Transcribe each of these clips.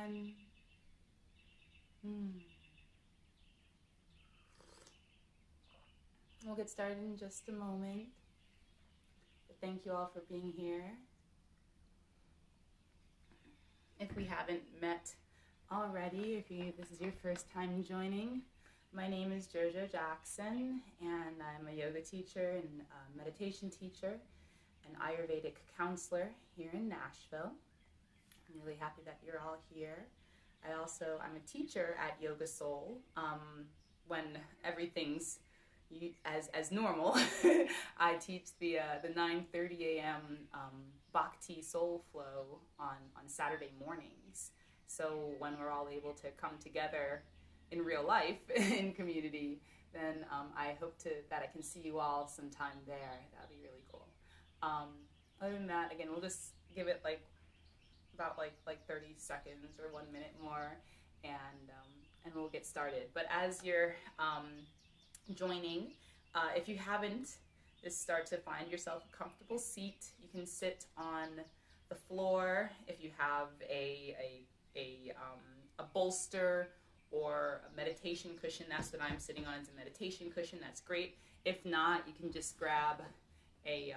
everyone. We'll get started in just a moment. But thank you all for being here. If we haven't met already, this is your first time joining, my name is JoJoTJackson, and I'm a yoga teacher and a meditation teacher, an Ayurvedic counselor here in Nashville. I'm really happy that you're all here. I'm a teacher at Yoga Soul. When everything's as normal, I teach the 9:30 a.m. Bhakti Soul Flow on Saturday mornings. So when we're all able to come together in real life in community, then I hope that I can see you all sometime there. That'd be really cool. Other than that, again, we'll just give it about 30 seconds or 1 minute more, and we'll get started. But as you're joining, if you haven't, just start to find yourself a comfortable seat. You can sit on the floor if you have a bolster or a meditation cushion. That's what I'm sitting on, is a meditation cushion. That's great. If not, you can just grab a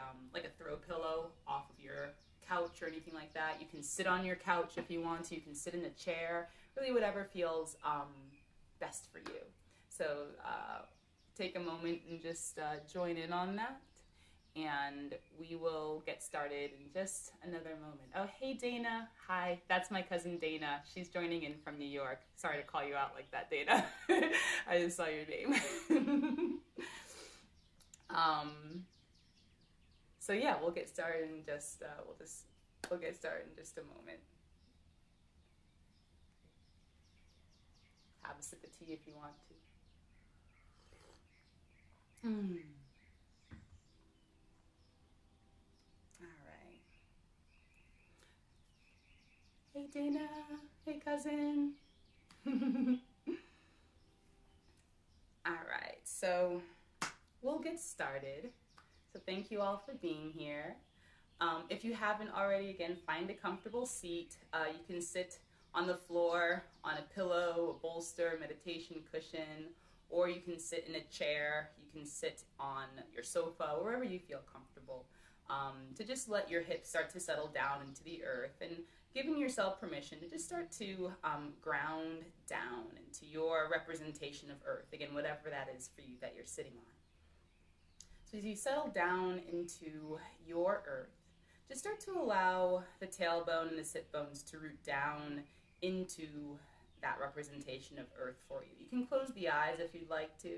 throw pillow off of your couch or anything like that. You can sit on your couch if you want to. You can sit in a chair, really whatever feels best for you. So take a moment and just join in on that, and we will get started in just another moment. Oh, hey Dana. Hi, that's my cousin Dana. She's joining in from New York. Sorry to call you out like that, Dana. I just saw your name. So yeah, we'll get started in just we'll get started in just a moment. Have a sip of tea if you want to. All right. Hey Dana. Hey cousin. All right. So we'll get started. So thank you all for being here. If you haven't already, again, find a comfortable seat. You can sit on the floor, on a pillow, a bolster, meditation cushion, or you can sit in a chair. You can sit on your sofa, wherever you feel comfortable, to just let your hips start to settle down into the earth, and giving yourself permission to just start to ground down into your representation of earth. Again, whatever that is for you that you're sitting on. So as you settle down into your earth, just start to allow the tailbone and the sit bones to root down into that representation of earth for you. You can close the eyes if you'd like to,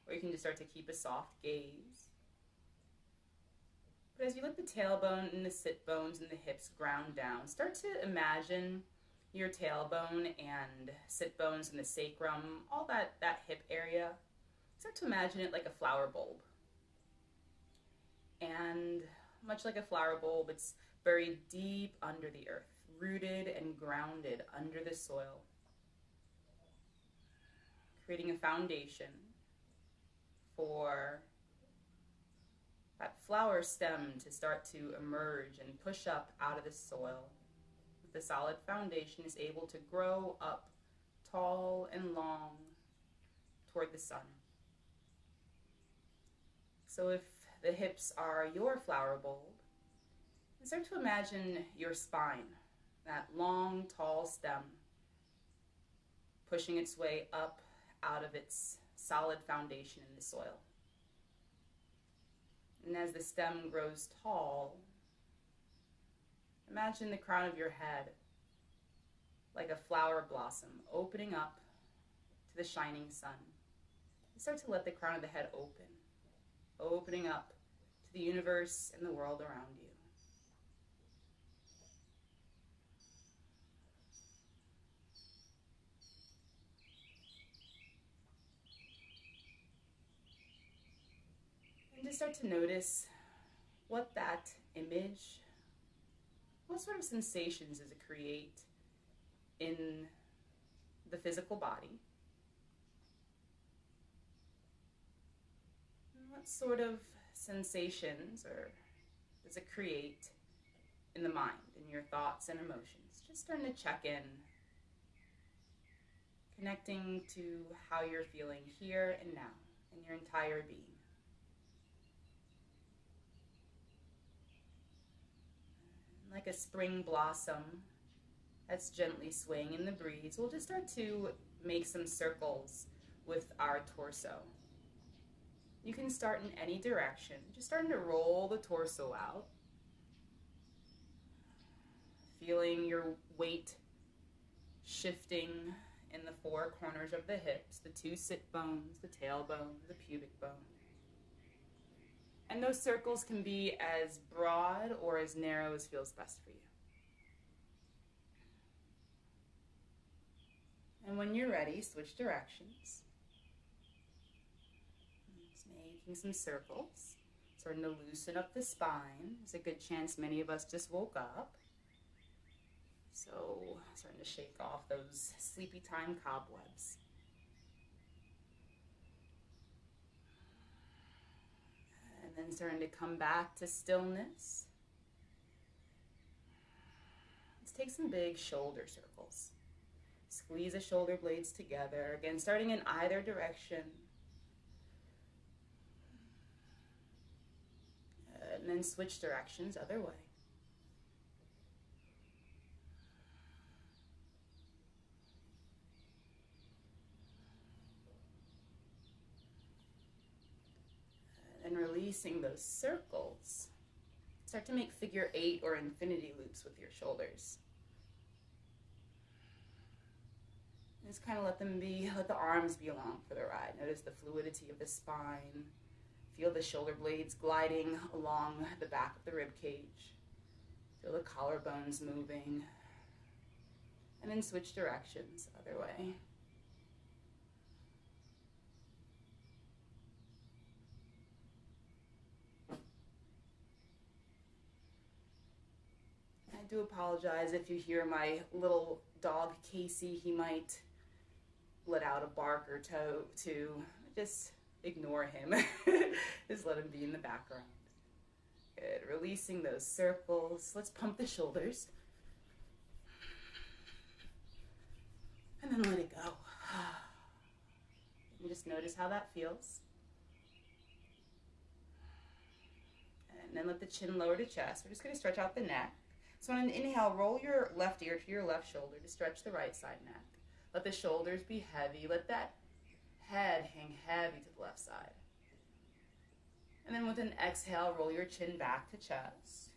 or you can just start to keep a soft gaze. But as you let the tailbone and the sit bones and the hips ground down, start to imagine your tailbone and sit bones and the sacrum, all that hip area, start to imagine it like a flower bulb. And much like a flower bulb, it's buried deep under the earth, rooted and grounded under the soil, creating a foundation for that flower stem to start to emerge and push up out of the soil. The solid foundation is able to grow up tall and long toward the sun. So if the hips are your flower bulb, and start to imagine your spine, that long, tall stem, pushing its way up out of its solid foundation in the soil. And as the stem grows tall, imagine the crown of your head like a flower blossom opening up to the shining sun. You start to let the crown of the head opening up to the universe and the world around you. And just start to notice what that image, what sort of sensations does it create in the physical body? And what sort of sensations does it create in the mind, in your thoughts and emotions? Just starting to check in connecting to how you're feeling here and now in your entire being. Like a spring blossom that's gently swaying in the breeze, we'll just start to make some circles with our torso. You can start in any direction, just starting to roll the torso out, feeling your weight shifting in the four corners of the hips, the two sit bones, the tailbone, the pubic bone. And those circles can be as broad or as narrow as feels best for you. And when you're ready, switch directions. Just making some circles, starting to loosen up the spine. There's a good chance many of us just woke up. So starting to shake off those sleepy time cobwebs. And then starting to come back to stillness. Let's take some big shoulder circles. Squeeze the shoulder blades together. Again, starting in either direction. And then switch directions, other way. And releasing those circles. Start to make figure 8 or infinity loops with your shoulders. Just kind of let the arms be along for the ride. Notice the fluidity of the spine. Feel the shoulder blades gliding along the back of the rib cage. Feel the collarbones moving. And then switch directions, other way. I do apologize if you hear my little dog Casey. He might let out a bark or two. Just ignore him. Just let him be in the background. Good. Releasing those circles. Let's pump the shoulders. And then let it go. And just notice how that feels. And then let the chin lower to chest. We're just going to stretch out the neck. So on an inhale, roll your left ear to your left shoulder to stretch the right side neck. Let the shoulders be heavy. Let that head hang heavy to the left side. And then with an exhale, roll your chin back to chest.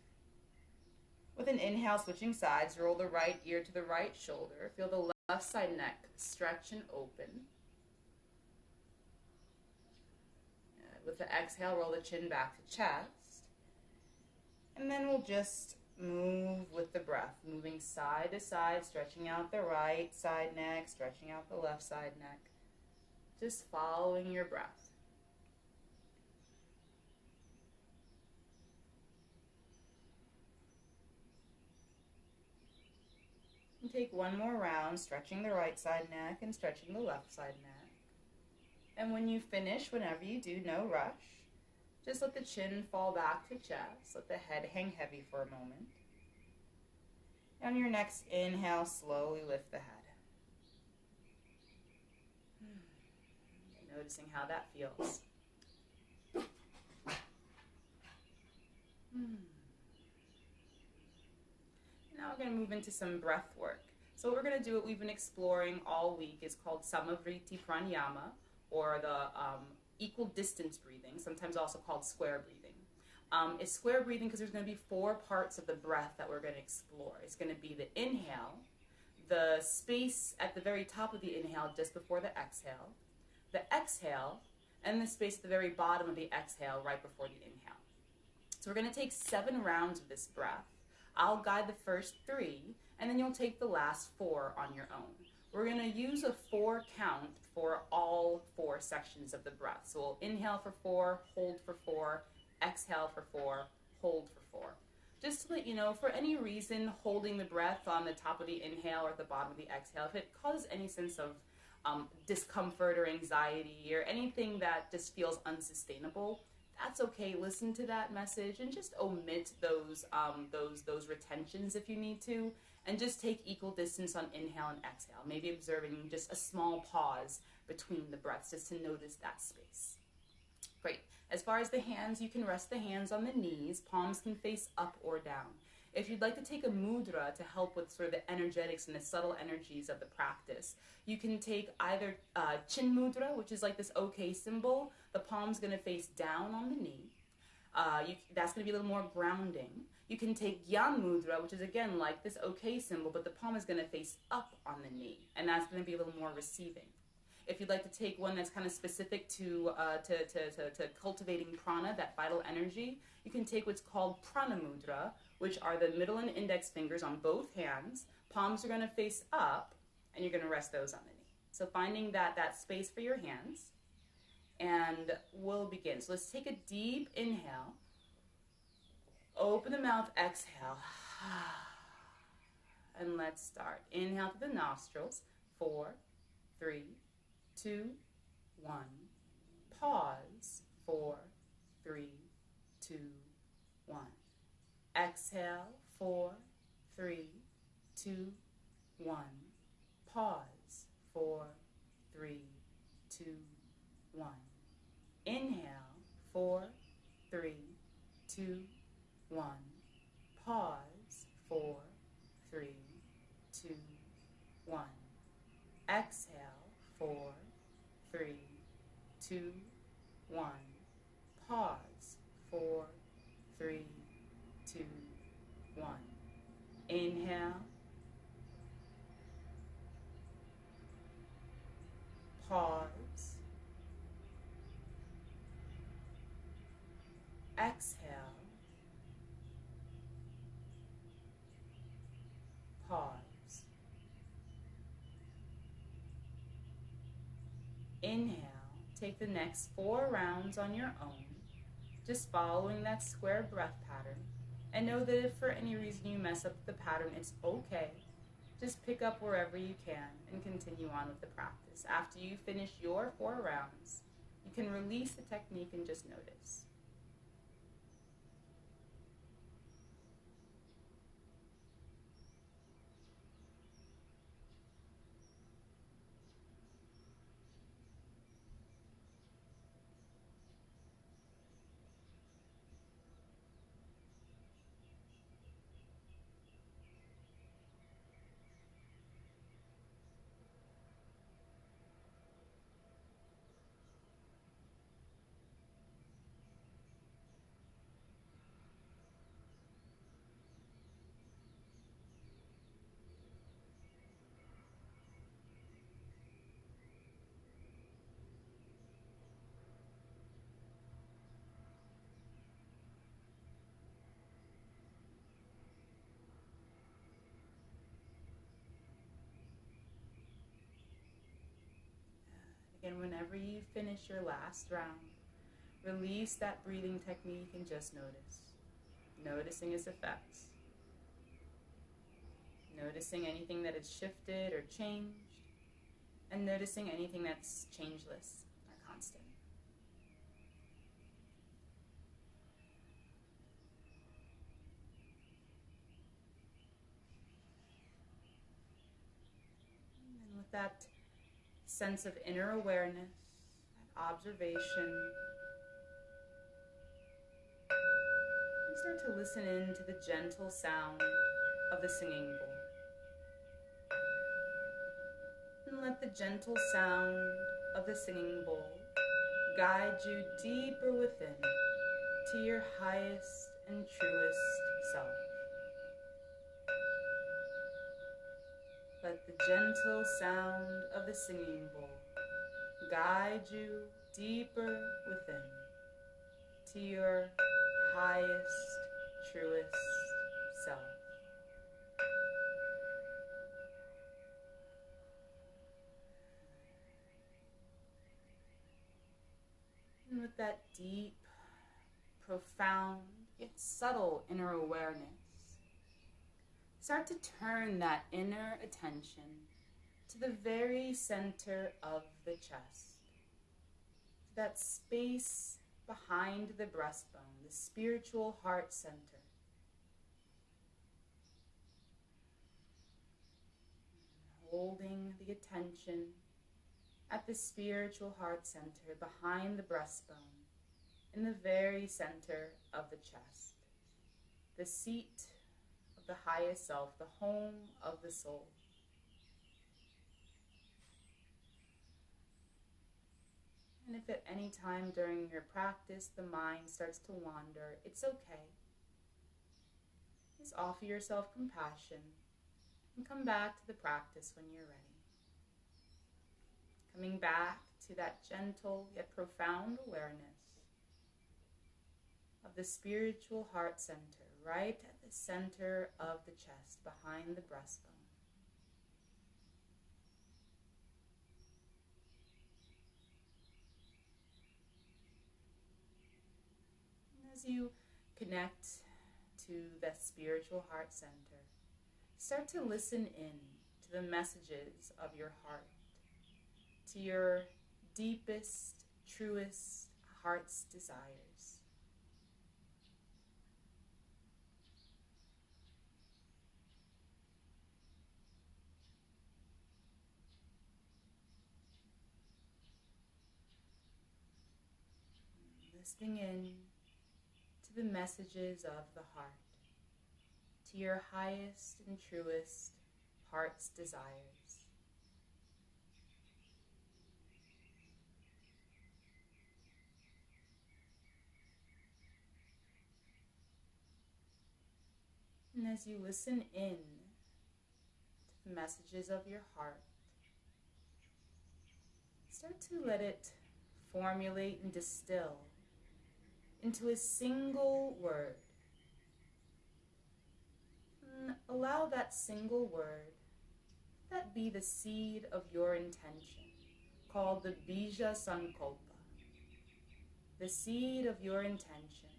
With an inhale, switching sides, roll the right ear to the right shoulder. Feel the left side neck stretch and open. With the exhale, roll the chin back to chest. And then we'll just move with the breath, moving side to side, stretching out the right side neck, stretching out the left side neck. Just following your breath. And take one more round, stretching the right side neck and stretching the left side neck. And when you finish, whenever you do, no rush. Just let the chin fall back to chest. Let the head hang heavy for a moment. On your next inhale, slowly lift the head. Noticing how that feels. Now we're going to move into some breath work. So what we're going to do, what we've been exploring all week, is called Samavriti Pranayama, or the equal distance breathing, sometimes also called square breathing. It's square breathing because there's going to be 4 parts of the breath that we're going to explore. It's going to be the inhale, the space at the very top of the inhale just before the exhale, and the space at the very bottom of the exhale right before the inhale. So we're going to take 7 rounds of this breath. I'll guide the first 3, and then you'll take the last 4 on your own. We're going to use a 4 count for all 4 sections of the breath. So we'll inhale for 4, hold for 4, exhale for 4, hold for 4. Just to let you know, for any reason, holding the breath on the top of the inhale or at the bottom of the exhale, if it causes any sense of discomfort or anxiety or anything that just feels unsustainable, that's okay. Listen to that message and just omit those retentions if you need to, And just take equal distance on inhale and exhale, maybe observing just a small pause between the breaths just to notice that space. Great. As far as the hands, you can rest the hands on the knees. Palms can face up or down. If you'd like to take a mudra to help with sort of the energetics and the subtle energies of the practice, you can take either chin mudra, which is like this OK symbol. The palm's going to face down on the knee. That's going to be a little more grounding. You can take Gyan Mudra, which is again like this OK symbol, but the palm is going to face up on the knee, and that's going to be a little more receiving. If you'd like to take one that's kind of specific to cultivating prana, that vital energy, you can take what's called Prana Mudra, which are the middle and index fingers on both hands. Palms are going to face up, and you're going to rest those on the knee. So finding that space for your hands, and we'll begin. So let's take a deep inhale. Open the mouth, exhale. And let's start. Inhale through the nostrils. 4, 3, 2, 1. Pause. 4, 3, 2, 1. Exhale. 4, 3, 2, 1. Pause. 4, 3, 2, 1. Inhale. 4, 3, 2, 1. Pause. 4, 3, 2, 1. Exhale. 4, 3, 2, 1. Pause. 4, 3, 2, 1. Inhale. Pause. Exhale. Pause. Inhale. Take the next 4 rounds on your own, just following that square breath pattern. And know that if for any reason you mess up the pattern, it's okay. Just pick up wherever you can and continue on with the practice. After you finish your 4 rounds, you can release the technique and just notice. Again, whenever you finish your last round, release that breathing technique and just notice. Noticing its effects. Noticing anything that has shifted or changed. And noticing anything that's changeless or constant. And with that sense of inner awareness, that observation, start to listen in to the gentle sound of the singing bowl. And let the gentle sound of the singing bowl guide you deeper within to your highest and truest self. Let the gentle sound of the singing bowl guide you deeper within to your highest, truest self. And with that deep, profound, yet subtle inner awareness, start to turn that inner attention to the very center of the chest, that space behind the breastbone, the spiritual heart center. holding the attention at the spiritual heart center behind the breastbone, in the very center of the chest, the seat of the highest self, the home of the soul. And if at any time during your practice the mind starts to wander, it's okay. Just offer yourself compassion and come back to the practice when you're ready. Coming back to that gentle yet profound awareness of the spiritual heart center, right at the center of the chest, behind the breastbone. And as you connect to that spiritual heart center, start to listen in to the messages of your heart, to your deepest, truest heart's desires. Listening in to the messages of the heart, to your highest and truest heart's desires. And as you listen in to the messages of your heart, start to let it formulate and distill into a single word. And allow that single word, that be the seed of your intention, called the Bija Sankalpa, the seed of your intention,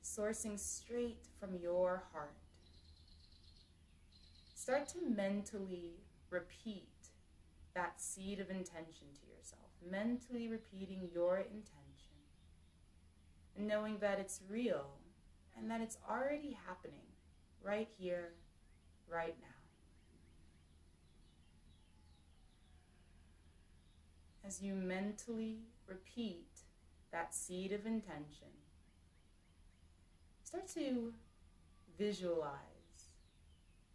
sourcing straight from your heart. Start to mentally repeat that seed of intention to yourself, mentally repeating your intention, and knowing that it's real and that it's already happening right here, right now. As you mentally repeat that seed of intention, start to visualize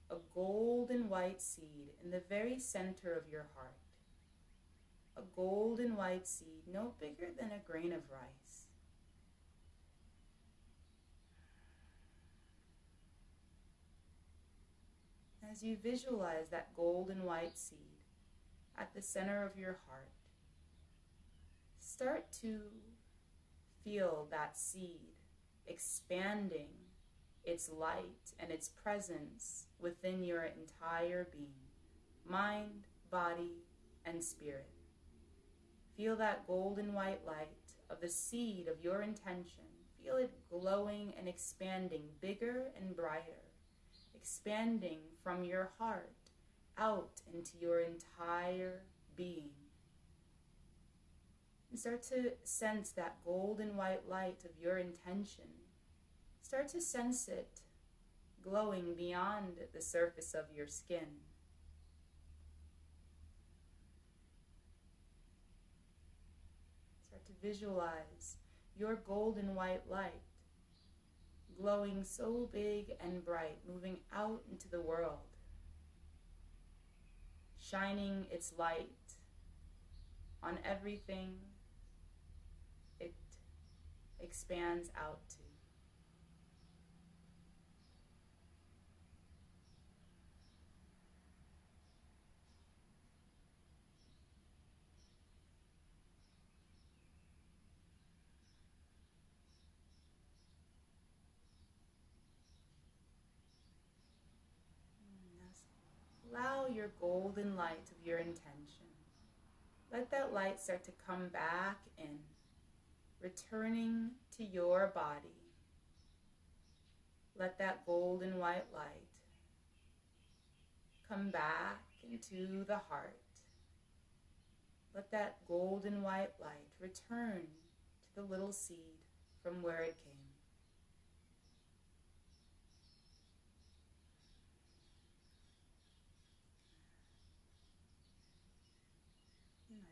a golden white seed in the very center of your heart. A golden white seed, no bigger than a grain of rice. As you visualize that golden white seed at the center of your heart, start to feel that seed expanding its light and its presence within your entire being, mind, body, and spirit. Feel that golden white light of the seed of your intention. Feel it glowing and expanding bigger and brighter, expanding from your heart out into your entire being. And start to sense that golden white light of your intention. Start to sense it glowing beyond the surface of your skin. Start to visualize your golden white light glowing so big and bright, moving out into the world, shining its light on everything it expands out to. Allow your golden light of your intention. Let that light start to come back in, returning to your body. Let that golden white light come back into the heart. Let that golden white light return to the little seed from where it came.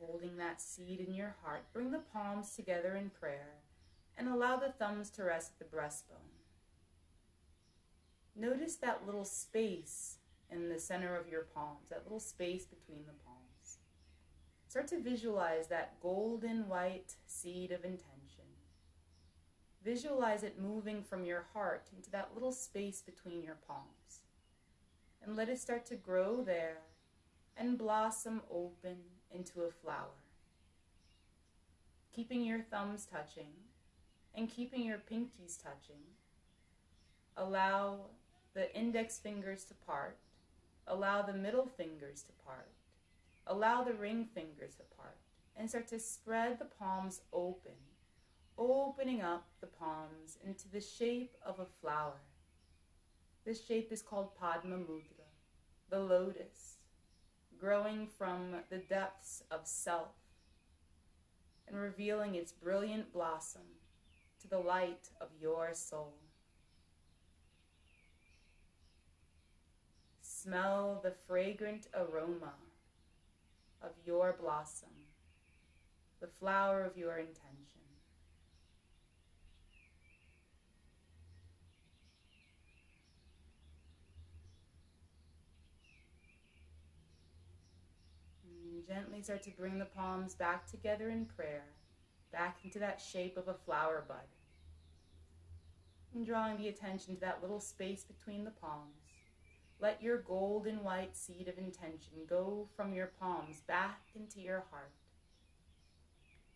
holding that seed in your heart, bring the palms together in prayer and allow the thumbs to rest at the breastbone. Notice that little space in the center of your palms, that little space between the palms. Start to visualize that golden white seed of intention. Visualize it moving from your heart into that little space between your palms. And let it start to grow there and blossom open into a flower. Keeping your thumbs touching and keeping your pinkies touching. Allow the index fingers to part. Allow the middle fingers to part. Allow the ring fingers to part. And start to spread the palms open, opening up the palms into the shape of a flower. This shape is called Padma Mudra, the lotus, growing from the depths of self and revealing its brilliant blossom to the light of your soul. Smell the fragrant aroma of your blossom, the flower of your intention. And gently start to bring the palms back together in prayer, back into that shape of a flower bud. And drawing the attention to that little space between the palms. Let your golden white seed of intention go from your palms back into your heart.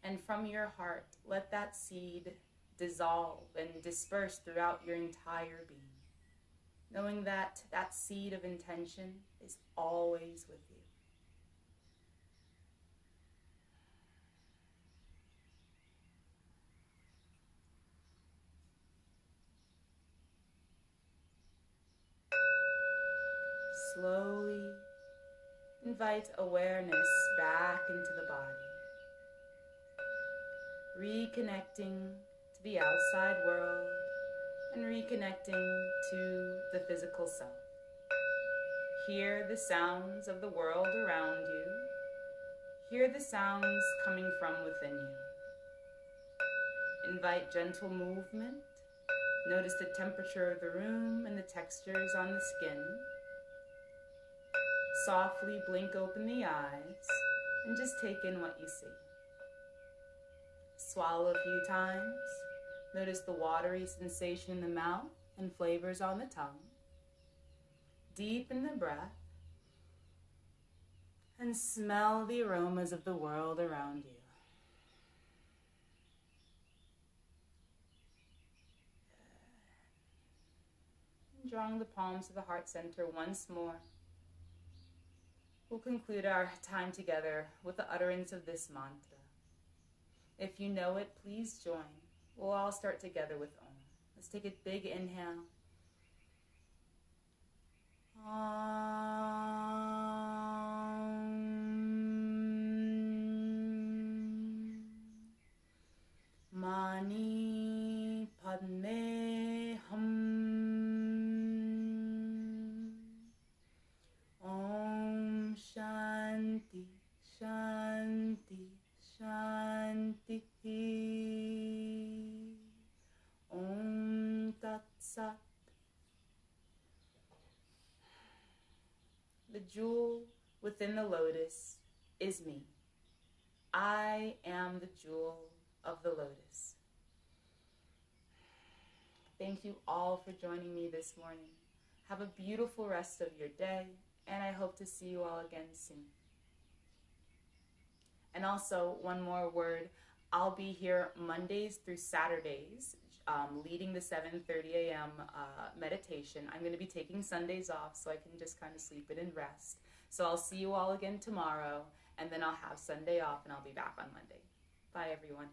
And from your heart, let that seed dissolve and disperse throughout your entire being, knowing that that seed of intention is always with you. Slowly invite awareness back into the body, reconnecting to the outside world and reconnecting to the physical self. Hear the sounds of the world around you. Hear the sounds coming from within you. Invite gentle movement. Notice the temperature of the room and the textures on the skin. Softly blink open the eyes and just take in what you see. Swallow a few times. Notice the watery sensation in the mouth and flavors on the tongue. Deepen the breath and smell the aromas of the world around you. And drawing the palms to the heart center once more. We'll conclude our time together with the utterance of this mantra. If you know it, please join. We'll all start together with Om. Let's take a big inhale. Om. Mani Padme Hum. Om Shanti Shanti Shanti. Om Tat Sat. The jewel within the lotus is me. I am the jewel of the lotus. Thank you all for joining me this morning. Have a beautiful rest of your day, and I hope to see you all again soon. And also, one more word, I'll be here Mondays through Saturdays, leading the 7:30 a.m. Meditation. I'm going to be taking Sundays off so I can just kind of sleep in and rest. So I'll see you all again tomorrow, and then I'll have Sunday off, and I'll be back on Monday. Bye, everyone.